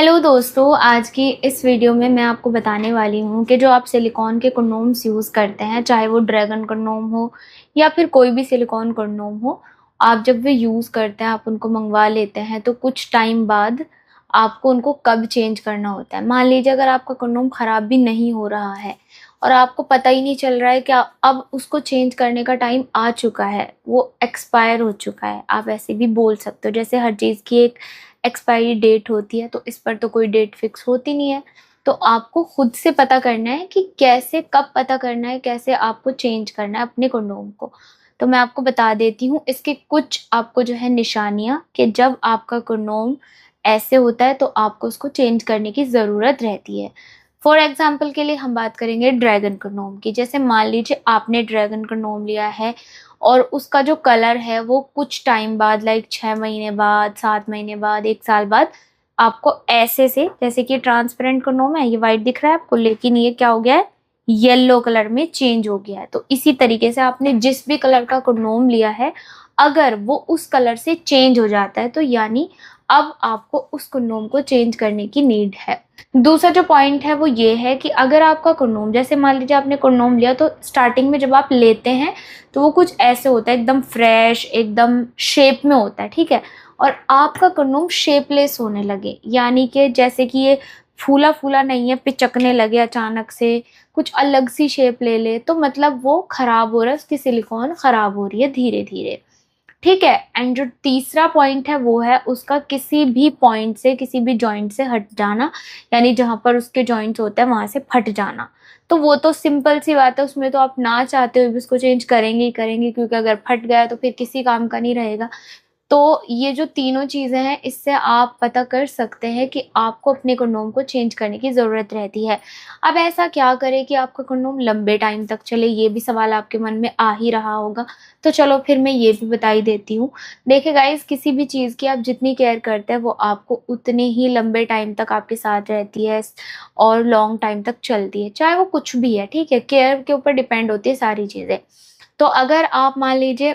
Hello दोस्तों, आज की इस वीडियो में मैं आपको बताने वाली हूँ कि जो आप सिलिकॉन के कंडोम्स यूज़ करते हैं, चाहे वो ड्रैगन कंडोम हो या फिर कोई भी सिलिकॉन कंडोम हो, आप जब वे यूज़ करते हैं, आप उनको मंगवा लेते हैं तो कुछ टाइम बाद आपको उनको कब चेंज करना होता है। मान लीजिए अगर आपका कंडोम ख़राब भी नहीं हो रहा है और आपको पता ही नहीं चल रहा है कि अब उसको चेंज करने का टाइम आ चुका है, वो एक्सपायर हो चुका है, आप ऐसे भी बोल सकते हो। जैसे हर चीज़ की एक एक्सपायरी डेट होती है, तो इस पर तो कोई डेट फिक्स होती नहीं है। तो आपको खुद से पता करना है कि कैसे, कब पता करना है, कैसे आपको चेंज करना है अपने कंडोम को। तो मैं आपको बता देती हूँ इसके कुछ आपको जो है निशानियाँ, कि जब आपका कंडोम ऐसे होता है तो आपको उसको चेंज करने की ज़रूरत रहती है। फॉर एग्जाम्पल के लिए हम बात करेंगे ड्रैगन कंडोम की। जैसे मान लीजिए आपने ड्रैगन कंडोम लिया है और उसका जो कलर है वो कुछ टाइम बाद, लाइक 6 महीने बाद, 7 महीने बाद, 1 साल बाद आपको ऐसे से, जैसे कि ट्रांसपेरेंट कंडोम है, ये वाइट दिख रहा है आपको, लेकिन ये क्या हो गया है, येलो कलर में चेंज हो गया है। तो इसी तरीके से आपने जिस भी कलर का कंडोम लिया है, अगर वो उस कलर से चेंज हो जाता है तो यानी अब आपको उस कंडोम को चेंज करने की नीड है। दूसरा जो पॉइंट है वो ये है कि अगर आपका कंडोम, जैसे मान लीजिए आपने कंडोम लिया, तो स्टार्टिंग में जब आप लेते हैं तो वो कुछ ऐसे होता है, एकदम फ्रेश, एकदम शेप में होता है, ठीक है। और आपका कंडोम शेपलेस होने लगे, यानी कि जैसे कि ये फूला फूला नहीं है, पिचकने लगे अचानक से, कुछ अलग सी शेप ले ले, तो मतलब वो खराब हो रहा है, उसकी सिलिकॉन खराब हो रही है धीरे धीरे, ठीक है। एंड जो तीसरा पॉइंट है वो है उसका किसी भी पॉइंट से, किसी भी जॉइंट से हट जाना, यानी जहाँ पर उसके जॉइंट्स होते हैं वहां से फट जाना। तो वो तो सिंपल सी बात है, उसमें तो आप ना चाहते हुए भी उसको चेंज करेंगे ही करेंगे, क्योंकि अगर फट गया तो फिर किसी काम का नहीं रहेगा। तो ये जो तीनों चीज़ें हैं, इससे आप पता कर सकते हैं कि आपको अपने कंडोम को चेंज करने की ज़रूरत रहती है। अब ऐसा क्या करें कि आपका कंडोम लंबे टाइम तक चले, ये भी सवाल आपके मन में आ ही रहा होगा। तो चलो फिर मैं ये भी बता ही देती हूँ। देखिए गाइस, किसी भी चीज़ की आप जितनी केयर करते हैं वो आपको उतने ही लंबे टाइम तक आपके साथ रहती है और लॉन्ग टाइम तक चलती है, चाहे वो कुछ भी है, ठीक है। केयर के ऊपर डिपेंड होती है सारी चीज़ें। तो अगर आप मान लीजिए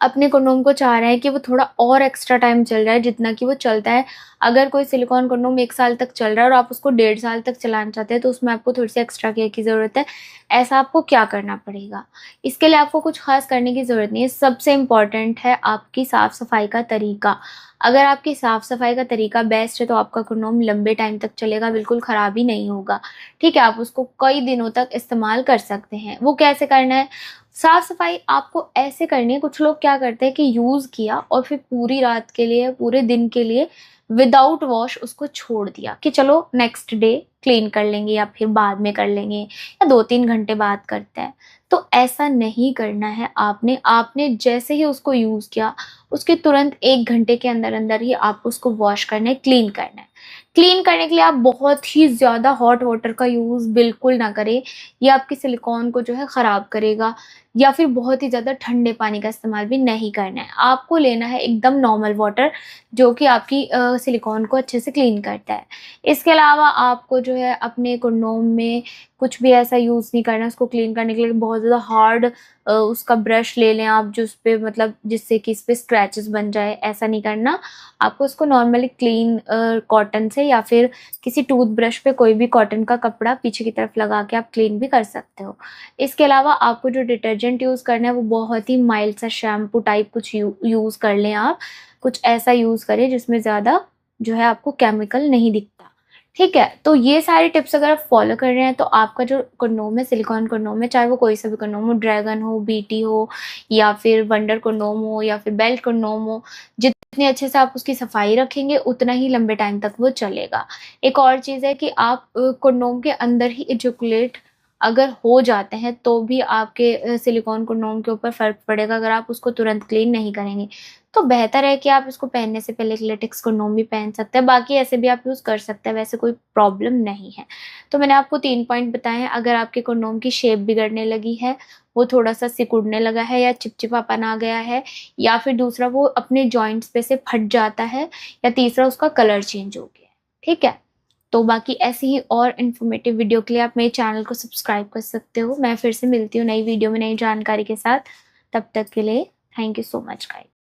अपने कंडोम को चाह रहे हैं कि वो थोड़ा और एक्स्ट्रा टाइम चल जाए जितना कि वो चलता है, अगर कोई सिलिकॉन कंडोम 1 साल तक चल रहा है और आप उसको 1.5 साल तक चलाना चाहते हैं, तो उसमें आपको थोड़ी सी एक्स्ट्रा केयर की ज़रूरत है। ऐसा आपको क्या करना पड़ेगा? इसके लिए आपको कुछ खास करने की ज़रूरत नहीं है। सबसे इम्पॉर्टेंट है आपकी साफ़ सफाई का तरीका। अगर आपकी साफ़ सफाई का तरीका बेस्ट है तो आपका कंडोम लंबे टाइम तक चलेगा, बिल्कुल ख़राब ही नहीं होगा, ठीक है। आप उसको कई दिनों तक इस्तेमाल कर सकते हैं। वो कैसे करना है? साफ सफाई आपको ऐसे करनी है, कुछ लोग क्या करते हैं कि यूज़ किया और फिर पूरी रात के लिए, पूरे दिन के लिए विदाउट वॉश उसको छोड़ दिया कि चलो नेक्स्ट डे क्लीन कर लेंगे या फिर बाद में कर लेंगे या 2-3 घंटे बाद करते हैं। तो ऐसा नहीं करना है। आपने आपने जैसे ही उसको यूज़ किया, उसके तुरंत 1 घंटे के अंदर अंदर ही आपको उसको वॉश करना है, क्लीन करना है। क्लीन करने के लिए आप बहुत ही ज़्यादा हॉट वाटर का यूज़ बिल्कुल ना करें, ये आपकी सिलिकॉन को जो है ख़राब करेगा। या फिर बहुत ही ज़्यादा ठंडे पानी का इस्तेमाल भी नहीं करना है। आपको लेना है एकदम नॉर्मल वाटर, जो कि आपकी सिलिकॉन को अच्छे से क्लीन करता है। इसके अलावा आपको जो है अपने कंडोम में कुछ भी ऐसा यूज़ नहीं करना है उसको क्लीन करने के लिए, बहुत ज़्यादा हार्ड उसका ब्रश ले लें आप, जो उस पे मतलब जिससे कि इस पे स्क्रैचेस बन जाए, ऐसा नहीं करना। आपको उसको नॉर्मली क्लीन कॉटन से या फिर किसी टूथब्रश पे कोई भी कॉटन का कपड़ा पीछे की तरफ लगा के आप क्लीन भी कर सकते हो। इसके अलावा आपको जो डिटर्जेंट यूज़ करना है वो बहुत ही माइल्ड सा शैम्पू टाइप कुछ यूज़ कर लें आप। कुछ ऐसा यूज़ करें जिसमें ज़्यादा जो है आपको केमिकल नहीं दिखता, ठीक है। तो ये सारी टिप्स अगर आप फॉलो कर रहे हैं तो आपका जो कंडोम है, सिलिकॉन कंडोम है, चाहे वो कोई सा भी कंडोम हो, ड्रैगन हो, बीटी हो या फिर वंडर कंडोम हो या फिर बेल्ट कंडोम हो, जितने अच्छे से आप उसकी सफाई रखेंगे उतना ही लंबे टाइम तक वो चलेगा। एक और चीज़ है कि आप कंडोम के अंदर ही इजैकुलेट अगर हो जाते हैं तो भी आपके सिलिकॉन कंडोम के ऊपर फ़र्क पड़ेगा, अगर आप उसको तुरंत क्लीन नहीं करेंगे। तो बेहतर है कि आप इसको पहनने से पहले एक लेटेक्स कंडोम भी पहन सकते हैं, बाकी ऐसे भी आप यूज़ कर सकते हैं, वैसे कोई प्रॉब्लम नहीं है। तो मैंने आपको 3 पॉइंट बताए हैं। अगर आपके कंडोम की शेप बिगड़ने लगी है, वो थोड़ा-सा सिकुड़ने लगा है या चिपचिपापन आ गया है, या फिर दूसरा वो अपने जॉइंट्स पे से फट जाता है, या तीसरा उसका कलर चेंज हो गया है, ठीक है? तो बाकी ऐसी ही और इन्फॉर्मेटिव वीडियो के लिए आप मेरे चैनल को सब्सक्राइब कर सकते हो। मैं फिर से मिलती हूँ नई वीडियो में नई जानकारी के साथ। तब तक के लिए thank you so much guys.